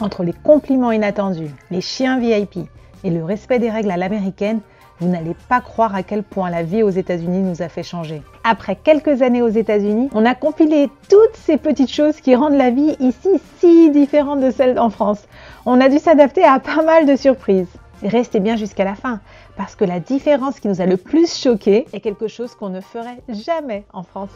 Entre les compliments inattendus, les chiens VIP et le respect des règles à l'américaine, vous n'allez pas croire à quel point la vie aux États-Unis nous a fait changer. Après quelques années aux États-Unis, on a compilé toutes ces petites choses qui rendent la vie ici si différente de celle en France. On a dû s'adapter à pas mal de surprises. Restez bien jusqu'à la fin, parce que la différence qui nous a le plus choqué est quelque chose qu'on ne ferait jamais en France.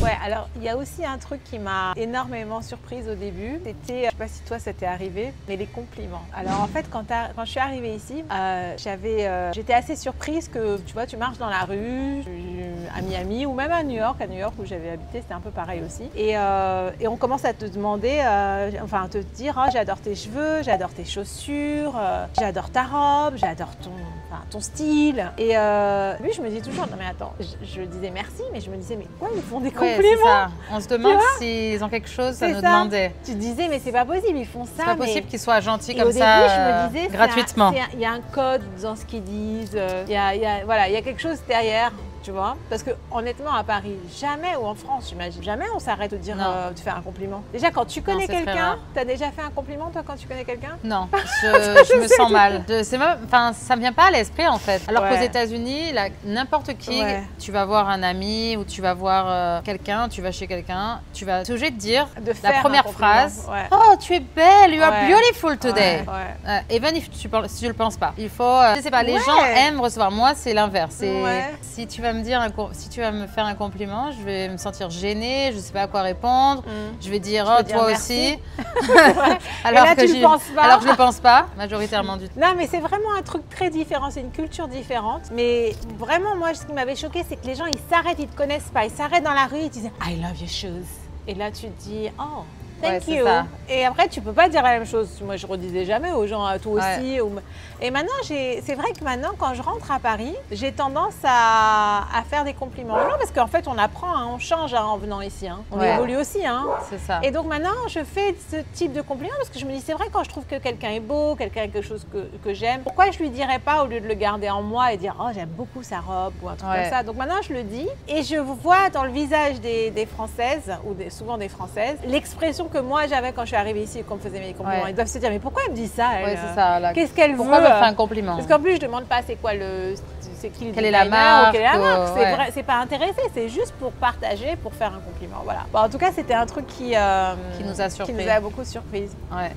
Ouais, alors il y a aussi un truc qui m'a énormément surprise au début. C'était, je sais pas si toi ça t'est arrivé, mais les compliments. Alors en fait, quand je suis arrivée ici, j'étais assez surprise que, tu vois, tu marches dans la rue, à Miami ou même à New York où j'avais habité, c'était un peu pareil aussi. Et on commence à te demander, à te dire, oh, j'adore tes cheveux, j'adore tes chaussures, j'adore ta robe, j'adore ton style. Et lui, je me dis toujours, non mais attends, je disais merci, mais je me disais, mais quoi, ils font des compliments? C'est ça. On se demande s'ils ont quelque chose à nous demander. Tu te disais, mais c'est pas possible, ils font ça. C'est pas possible qu'ils soient gentils comme au ça, début, je me disais, gratuitement. Il y a un code dans ce qu'ils disent, il y a quelque chose derrière. Tu vois, parce que honnêtement à Paris, jamais, ou en France j'imagine, jamais on s'arrête de dire de faire un compliment. Déjà quand tu connais quelqu'un, tu as déjà fait un compliment toi quand tu connais quelqu'un? Non, je me sens mal. Ça me vient pas à l'esprit en fait. Alors qu'aux États-Unis, n'importe qui, tu vas voir un ami ou tu vas voir quelqu'un, tu vas chez quelqu'un, tu vas toujours te dire la première phrase. Oh, tu es belle, you are beautiful today. Even if tu le penses pas. Il faut, je sais pas, les gens aiment recevoir. Moi c'est l'inverse. Si tu vas me faire un compliment, je vais me sentir gênée, je ne sais pas à quoi répondre. Je vais dire, oh, toi aussi. alors que je ne le pense pas, majoritairement du temps. Non, mais c'est vraiment un truc très différent, c'est une culture différente. Mais vraiment, moi, ce qui m'avait choqué, c'est que les gens, ils s'arrêtent, ils ne te connaissent pas. Ils s'arrêtent dans la rue, ils disent, I love your shoes. Et là, tu te dis, oh. Thank you. Et après, tu peux pas dire la même chose. Moi, je redisais jamais aux gens, toi aussi. Et maintenant, c'est vrai que maintenant, quand je rentre à Paris, j'ai tendance à faire des compliments. Non, parce qu'en fait, on apprend, hein, on change en venant ici. Hein. On évolue aussi. Hein. C'est ça. Et donc maintenant, je fais ce type de compliments parce que je me dis, c'est vrai, quand je trouve que quelqu'un est beau, quelqu'un a quelque chose que j'aime, pourquoi je lui dirais pas au lieu de le garder en moi et dire, oh, j'aime beaucoup sa robe ou un truc comme ça. Donc maintenant, je le dis et je vois dans le visage des Françaises, ou souvent des Françaises, l'expression que moi j'avais quand je suis arrivée ici et qu'on me faisait mes compliments. Ils doivent se dire, mais pourquoi elle me dit ça? C'est ça. Qu'est-ce qu'elle veut? Pourquoi elle me fait un compliment? Parce qu'en plus, je demande pas c'est quoi c'est qui le quelle est la marque, c'est pas intéressé, c'est juste pour partager, pour faire un compliment. Voilà. Bon, en tout cas, c'était un truc qui nous a surpris. Qui nous a beaucoup surprise. Ouais.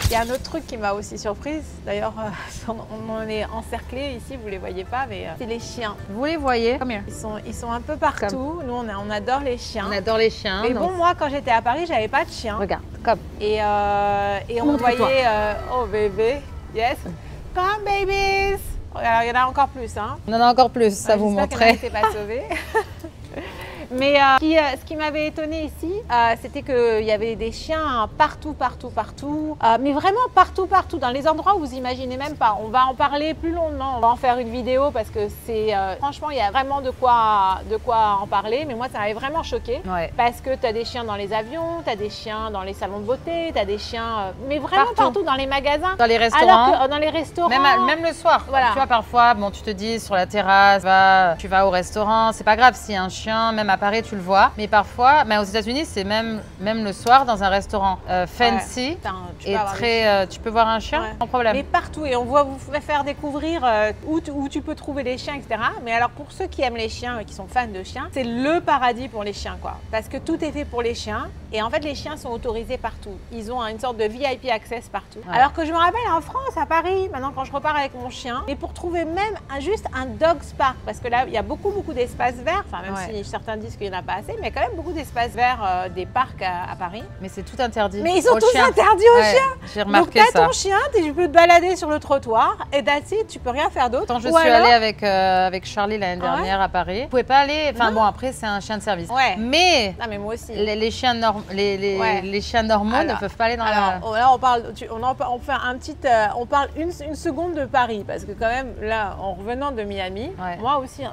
Il y a un autre truc qui m'a aussi surprise, d'ailleurs on en est encerclés ici, vous ne les voyez pas, mais c'est les chiens. Vous les voyez? Ils sont un peu partout, nous on adore les chiens. On adore les chiens. Mais bon, moi quand j'étais à Paris, j'avais pas de chien. Regarde, comme. Et on voyait, oh bébé, yes, come babies. Alors il y en a encore plus. Hein. On en a encore plus, ça vous montrait. J'espère qu'il n'était pas sauvé. Mais ce qui m'avait étonnée ici, c'était qu'il y avait des chiens partout. Mais vraiment partout, dans les endroits où vous imaginez même pas. On va en parler plus longuement, on va en faire une vidéo parce que c'est franchement, il y a vraiment de quoi en parler. Mais moi, ça m'avait vraiment choqué parce que tu as des chiens dans les avions, tu as des chiens dans les salons de beauté, tu as des chiens, mais vraiment partout dans les magasins. Dans les restaurants. Alors que, dans les restaurants. Même le soir. Voilà. Tu vois, parfois, bon, tu te dis sur la terrasse, tu vas au restaurant, c'est pas grave s'il y a un chien, même à Paris, tu le vois. Mais parfois, aux États-Unis, c'est même le soir dans un restaurant fancy et très. Tu peux voir un chien sans problème. Mais partout, et on va vous faire découvrir où tu peux trouver les chiens, etc. Mais alors pour ceux qui aiment les chiens et qui sont fans de chiens, c'est le paradis pour les chiens, quoi. Parce que tout est fait pour les chiens. Et en fait, les chiens sont autorisés partout. Ils ont une sorte de VIP access partout. Alors que je me rappelle en France, à Paris, maintenant quand je repars avec mon chien, et pour trouver même juste un dog park, parce que là, il y a beaucoup d'espaces verts, enfin même si certains disent qu'il n'y en a pas assez, mais il y a quand même beaucoup d'espaces verts des parcs à Paris. Mais c'est tout interdit. Mais ils sont tous interdits aux chiens. J'ai remarqué ça. Donc tu as ton chien, tu peux te balader sur le trottoir et that's it, tu peux rien faire d'autre. Quand je suis allée avec Charlie l'année dernière à Paris, vous pouvait pas aller, enfin bon après c'est un chien de service. Mais, non, mais moi aussi. Les chiens les chiens normaux ne peuvent pas aller dans là on parle on parle une seconde de Paris parce que quand même là en revenant de Miami, moi aussi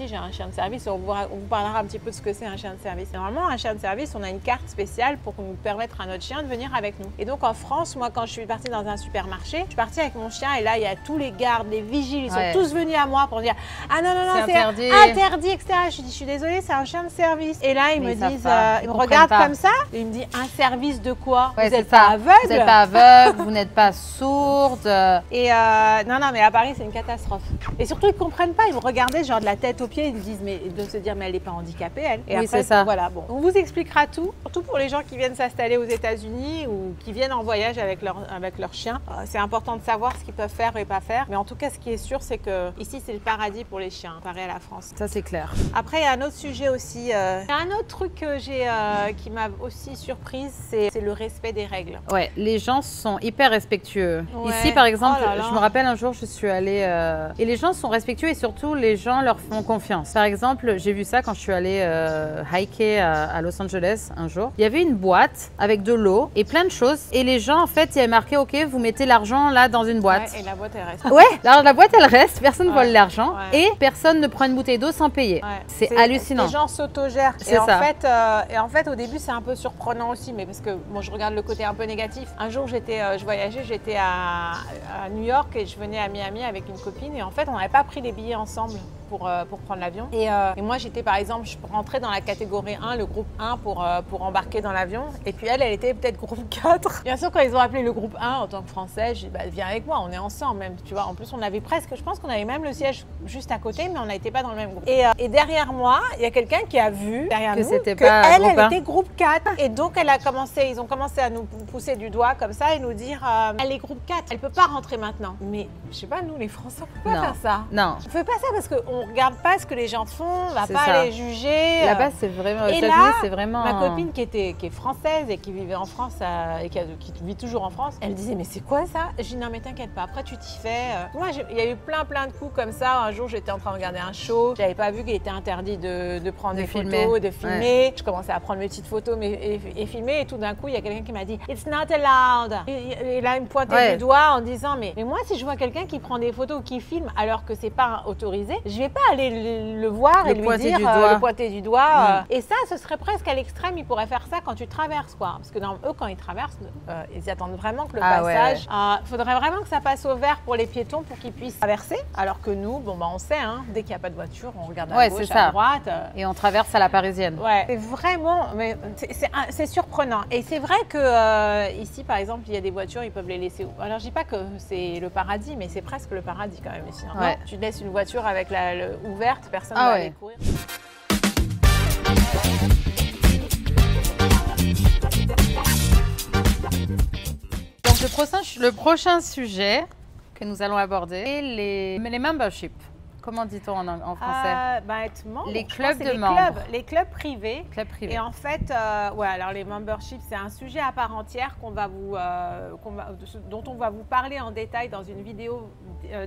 j'ai un chien de service, on vous parlera un petit peu ce que c'est un chien de service. Normalement, un chien de service, on a une carte spéciale pour nous permettre à notre chien de venir avec nous. Et donc en France, moi, quand je suis partie dans un supermarché, je suis partie avec mon chien et là, il y a tous les gardes, les vigiles, ils sont tous venus à moi pour dire ah non, non, non, c'est interdit, etc. Je dis, je suis désolée, c'est un chien de service. Et là, ils me disent, ils me regardent comme ça et ils me disent un service de quoi? Vous n'êtes pas aveugle? Vous n'êtes pas aveugle, vous n'êtes pas sourde. Et non, non, mais à Paris, c'est une catastrophe. Et surtout, ils ne comprennent pas. Ils me regardaient genre de la tête aux pieds. Ils me disent, mais de se dire, mais elle n'est pas handicapée, elle. Et oui, après, c'est ça. Voilà, bon. On vous expliquera tout, surtout pour les gens qui viennent s'installer aux États-Unis ou qui viennent en voyage avec leur chien. C'est important de savoir ce qu'ils peuvent faire et pas faire. Mais en tout cas, ce qui est sûr, c'est que ici, c'est le paradis pour les chiens, comparé à la France. Ça, c'est clair. Après, il y a un autre sujet aussi. Il y a un autre truc que qui m'a aussi surprise, c'est le respect des règles. Ouais, les gens sont hyper respectueux. Ouais. Ici, par exemple, je me rappelle un jour, je suis allée et les gens sont respectueux et surtout, les gens leur font confiance. Par exemple, j'ai vu ça quand je suis allée hiker à Los Angeles un jour. Il y avait une boîte avec de l'eau et plein de choses et les gens, en fait, il y avait marqué, OK, vous mettez l'argent là dans une boîte. Ouais, et la boîte, elle reste. Ouais, alors la boîte, elle reste, personne ne vole l'argent et personne ne prend une bouteille d'eau sans payer. Ouais. C'est hallucinant. Les gens s'autogèrent. C'est ça. Et en fait, au début, c'est un peu surprenant aussi, mais parce que moi, je regarde le côté un peu négatif. Un jour, je voyageais, j'étais à New York et je venais à Miami avec une copine et en fait, on n'avait pas pris les billets ensemble pour prendre l'avion. Et moi, j'étais par exemple, je rentrais dans la catégorie 1, le groupe 1 pour embarquer dans l'avion. Et puis elle était peut-être groupe 4. Bien sûr, quand ils ont appelé le groupe 1 en tant que Français, j'ai dit, bah, viens avec moi, on est ensemble même, tu vois. En plus, on avait presque, je pense qu'on avait même le siège juste à côté, mais on n'était pas dans le même groupe. Et derrière moi, il y a quelqu'un qui a vu, derrière nous, elle était groupe 4. Et donc, ils ont commencé à nous pousser du doigt comme ça et nous dire, elle est groupe 4, elle peut pas rentrer maintenant. Mais je sais pas, nous, les Français, on peut pas faire ça. Non. On fait pas ça parce qu'on regarde pas ce que les gens font, on va pas les juger. Là-bas, c'est vraiment. Et là, c'est vraiment. Ma copine qui est française et qui vivait en France et qui vit toujours en France, elle disait mais c'est quoi ça? Je dis non mais t'inquiète pas, après tu t'y fais. Moi, il y a eu plein de coups comme ça. Un jour, j'étais en train de regarder un show, j'avais pas vu qu'il était interdit de prendre des photos, de filmer. Ouais. Je commençais à prendre mes petites photos et filmer et tout d'un coup, il y a quelqu'un qui m'a dit it's not allowed. Et là, il me pointait du doigt en disant mais moi si je vois quelqu'un qui prend des photos ou qui filme alors que c'est pas autorisé, je vais pas aller le voir et lui dire le pointer du doigt. Et ça, ce serait presque à l'extrême. Ils pourraient faire ça quand tu traverses, quoi. Parce que eux, quand ils traversent, ils attendent vraiment que le passage. Il faudrait vraiment que ça passe au vert pour les piétons pour qu'ils puissent traverser. Alors que nous, on sait, hein, dès qu'il n'y a pas de voiture, on regarde à gauche, à droite. Et on traverse à la parisienne. Ouais, c'est vraiment, mais c'est surprenant. Et c'est vrai que ici, par exemple, il y a des voitures, ils peuvent les laisser où? Alors, je dis pas que c'est le paradis, mais c'est presque le paradis quand même ici. Hein. Ouais. Tu laisses une voiture avec ouverte, personne ne va aller courir. Donc le prochain sujet que nous allons aborder, c'est les memberships. Comment dit-on en français? Être membre. Les clubs de membres. Les clubs privés. Clubs privés. Et en fait, alors les memberships, c'est un sujet à part entière dont on va vous parler en détail dans une vidéo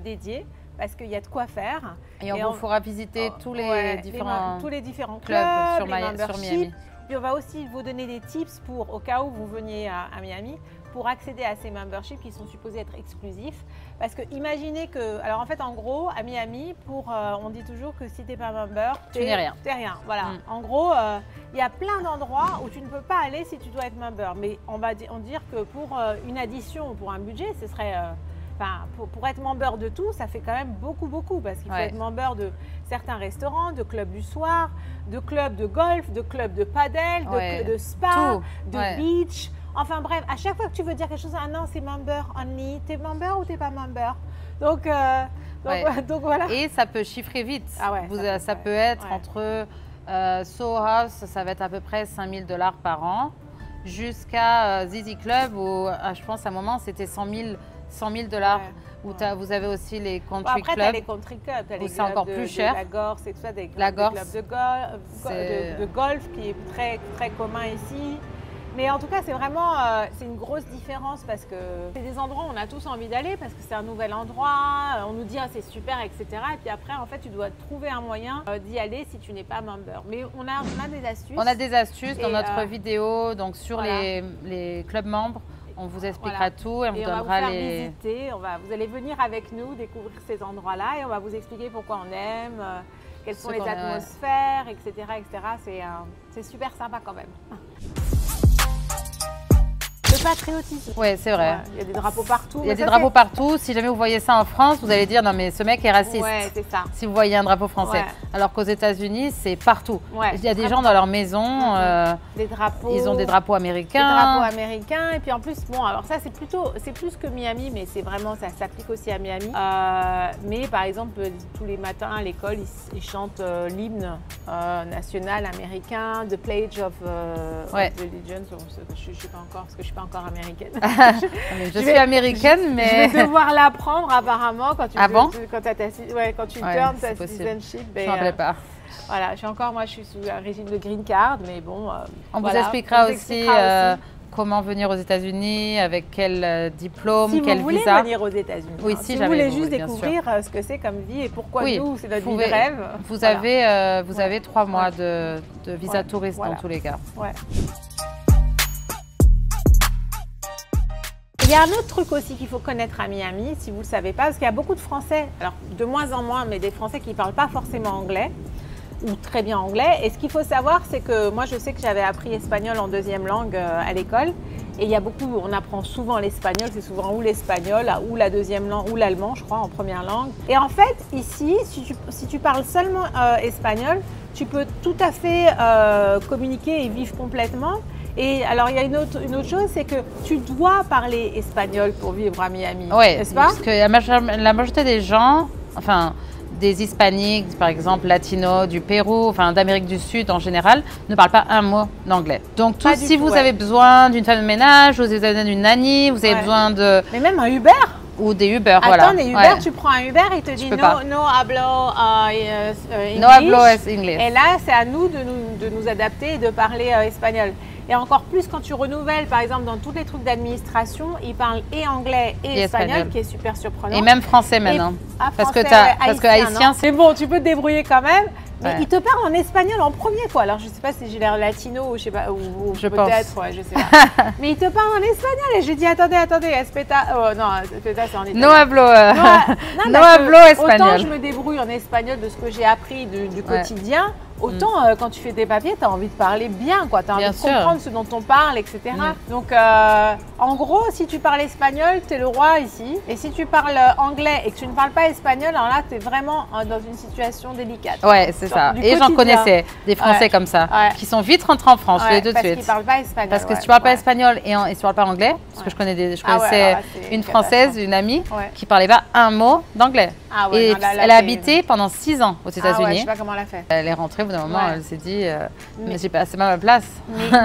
dédiée. Parce qu'il y a de quoi faire. Et on vous fera visiter tous les différents clubs sur Miami. Puis on va aussi vous donner des tips au cas où vous veniez à Miami, pour accéder à ces memberships qui sont supposés être exclusifs. Parce que imaginez que, alors en fait en gros à Miami, on dit toujours que si tu n'es pas member, tu n'es rien. T'es rien. Voilà. En gros, il y a plein d'endroits où tu ne peux pas aller si tu dois être member. Mais on va dire que pour une addition ou pour un budget, ce serait pour être membre de tout, ça fait quand même beaucoup parce qu'il faut être membre de certains restaurants, de clubs du soir, de clubs de golf, de clubs de paddle, de spa, de beach. Enfin bref, à chaque fois que tu veux dire quelque chose, ah non, c'est member only, t'es member ou t'es pas member? Donc voilà. Et ça peut chiffrer vite. Ça peut être entre Soho House, ça va être à peu près $5 000 par an, jusqu'à Zizi Club où je pense à un moment c'était $100 000 où vous avez aussi les country clubs. Après, tu as les country clubs, tu as les clubs encore plus cher. La Gorse et tout ça, des clubs de golf qui est très, très commun ici. Mais en tout cas, c'est vraiment une grosse différence parce que c'est des endroits où on a tous envie d'aller parce que c'est un nouvel endroit, on nous dit c'est super, etc. Et puis après, en fait, tu dois trouver un moyen d'y aller si tu n'es pas member. Mais on a des astuces. On a des astuces dans notre vidéo, donc sur les clubs membres. On vous expliquera tout et on vous donnera on va vous faire visiter. Vous allez venir avec nous découvrir ces endroits-là et on va vous expliquer pourquoi on aime. quelles sont les atmosphères, etc. C'est super sympa quand même. Le patriotisme. Oui, c'est vrai. Il y a des drapeaux partout. Il y a des drapeaux partout. Si jamais vous voyez ça en France, vous allez dire non mais ce mec est raciste. Ouais, c'est ça. Si vous voyez un drapeau français. Alors qu'aux États-Unis, c'est partout. Il y a des gens dans leur maison. Des drapeaux. Ils ont des drapeaux américains. Des drapeaux américains. Et puis en plus, bon, alors ça c'est plus que Miami, mais c'est vraiment ça s'applique aussi à Miami. Mais par exemple, tous les matins à l'école, ils chantent l'hymne national américain, The Pledge of Allegiance. Je ne sais pas encore parce que je suis pas encore américaine. je suis américaine, mais je vais devoir l'apprendre apparemment quand tu turns ta citizenship. Je ne rappelle pas. Voilà, moi je suis sous un régime de green card, mais bon. On vous expliquera aussi comment venir aux États-Unis, avec quel diplôme, quel visa. Si vous voulez venir aux États-Unis. Oui, si vous voulez juste découvrir ce que c'est comme vie et pourquoi nous, c'est notre vie de rêve. Vous avez 3 mois de visa touriste dans tous les cas. Il y a un autre truc aussi qu'il faut connaître à Miami, si vous ne le savez pas, parce qu'il y a beaucoup de Français, alors de moins en moins, mais des Français qui ne parlent pas forcément anglais ou très bien anglais. Et ce qu'il faut savoir, c'est que moi, je sais que j'avais appris espagnol en 2e langue à l'école. Et il y a beaucoup, on apprend souvent l'espagnol, c'est souvent ou l'espagnol, ou la 2e langue, ou l'allemand, je crois, en 1re langue. Et en fait, ici, si tu parles seulement espagnol, tu peux tout à fait communiquer et vivre complètement. Et alors, il y a une autre chose, c'est que tu dois parler espagnol pour vivre à Miami, n'est-ce pas? Parce que la majorité des gens, enfin, des hispaniques, par exemple, latinos, du Pérou, enfin, d'Amérique du Sud en général, ne parlent pas un mot d'anglais. Donc, si vous avez besoin d'une femme de ménage, vous avez besoin d'une nanny, vous avez besoin de... Mais même un Uber ou des Uber, voilà. Attends, les Uber, tu prends un Uber, il te dit no hablo English. No hablo English. Et là, c'est à nous de nous adapter et de parler espagnol. Et encore plus quand tu renouvelles, par exemple, dans tous les trucs d'administration, ils parlent et anglais et espagnol, qui est super surprenant. Et même français maintenant. Parce que haïtien, c'est bon, tu peux te débrouiller quand même. Mais ils te parlent en espagnol en premier, quoi. Alors, je sais pas si j'ai l'air latino ou je sais pas, ou peut-être, je sais pas. Mais ils te parlent en espagnol et je dis attendez, espeta. Non, espeta, c'est en italien. No hablo, no hablo espagnol. Autant je me débrouille en espagnol de ce que j'ai appris du quotidien. Autant quand tu fais tes papiers, tu as envie de parler bien, quoi. Tu as envie de comprendre ce dont on parle, etc. Donc, en gros, si tu parles espagnol, tu es le roi ici. Et si tu parles anglais et que tu ne parles pas espagnol, alors là, tu es vraiment dans une situation délicate. Ouais, c'est ça. Et j'en connaissais des Français comme ça, qui sont vite rentrés en France, je l'ai tout de suite. Parce qu'ils ne parlent pas espagnol. Parce que si tu ne parles pas espagnol et tu ne parles pas anglais, parce que je connaissais une Française, une amie, qui ne parlait pas un mot d'anglais. Et elle a habité pendant 6 ans aux États-Unis. Je ne sais pas comment elle a fait. Elle est rentrée. D'un moment, elle s'est dit, c'est pas ma place.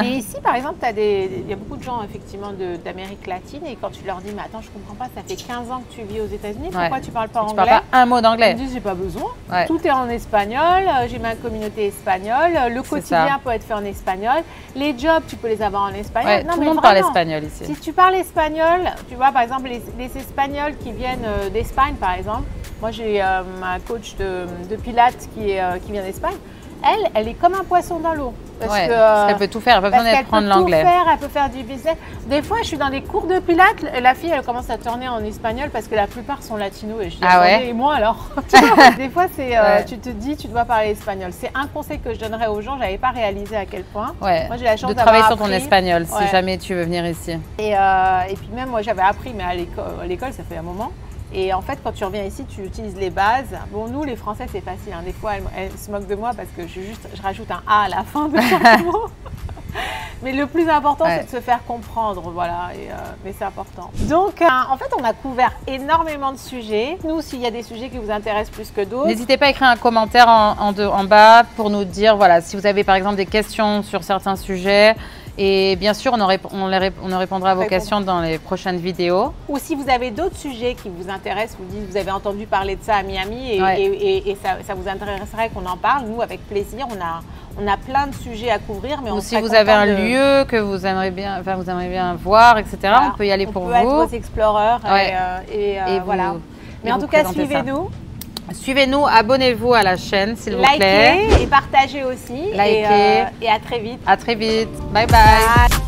Mais ici, par exemple, il y a beaucoup de gens effectivement d'Amérique latine et quand tu leur dis, mais attends, je comprends pas, ça fait 15 ans que tu vis aux États-Unis, pourquoi tu parles pas anglais? Tu parles pas un mot d'anglais. Ils me disent, j'ai pas besoin. Tout est en espagnol, j'ai ma communauté espagnole, le quotidien peut être fait en espagnol, les jobs, tu peux les avoir en espagnol. Tout le monde parle espagnol ici. Si tu parles espagnol, tu vois, par exemple, les Espagnols qui viennent d'Espagne, par exemple, moi j'ai ma coach de pilates qui vient d'Espagne. Elle est comme un poisson dans l'eau. Parce qu'elle peut tout faire, elle n'a pas besoin d'apprendre l'anglais. Elle peut faire du business. Des fois, je suis dans des cours de pilates, la fille, elle commence à tourner en espagnol parce que la plupart sont latinos. Et je dis, et moi alors? Des fois, tu te dis, tu dois parler espagnol. C'est un conseil que je donnerais aux gens, je n'avais pas réalisé à quel point. Moi, j'ai la chance de travailler sur ton espagnol si jamais tu veux venir ici. Et puis même, moi, j'avais appris, mais à l'école, ça fait un moment. Et en fait, quand tu reviens ici, tu utilises les bases. Bon, nous, les Français, c'est facile. Des fois, elles se moquent de moi parce que je rajoute un A à la fin de chaque mot. Mais le plus important, c'est de se faire comprendre. Voilà, mais c'est important. Donc, en fait, on a couvert énormément de sujets. Nous, s'il y a des sujets qui vous intéressent plus que d'autres. N'hésitez pas à écrire un commentaire en bas pour nous dire, voilà, si vous avez par exemple des questions sur certains sujets. Et bien sûr, on répondra à vos questions dans les prochaines vidéos. Ou si vous avez d'autres sujets qui vous intéressent, vous avez entendu parler de ça à Miami et ça vous intéresserait qu'on en parle, nous, avec plaisir, on a plein de sujets à couvrir. Mais ou si vous avez un lieu que vous aimeriez bien voir, etc., on peut y aller pour vous. On peut être vos explorers et voilà. Mais en tout cas, suivez-nous. Suivez-nous, abonnez-vous à la chaîne, s'il vous plaît. Likez et partagez aussi. Likez. Et à très vite. À très vite. Bye bye.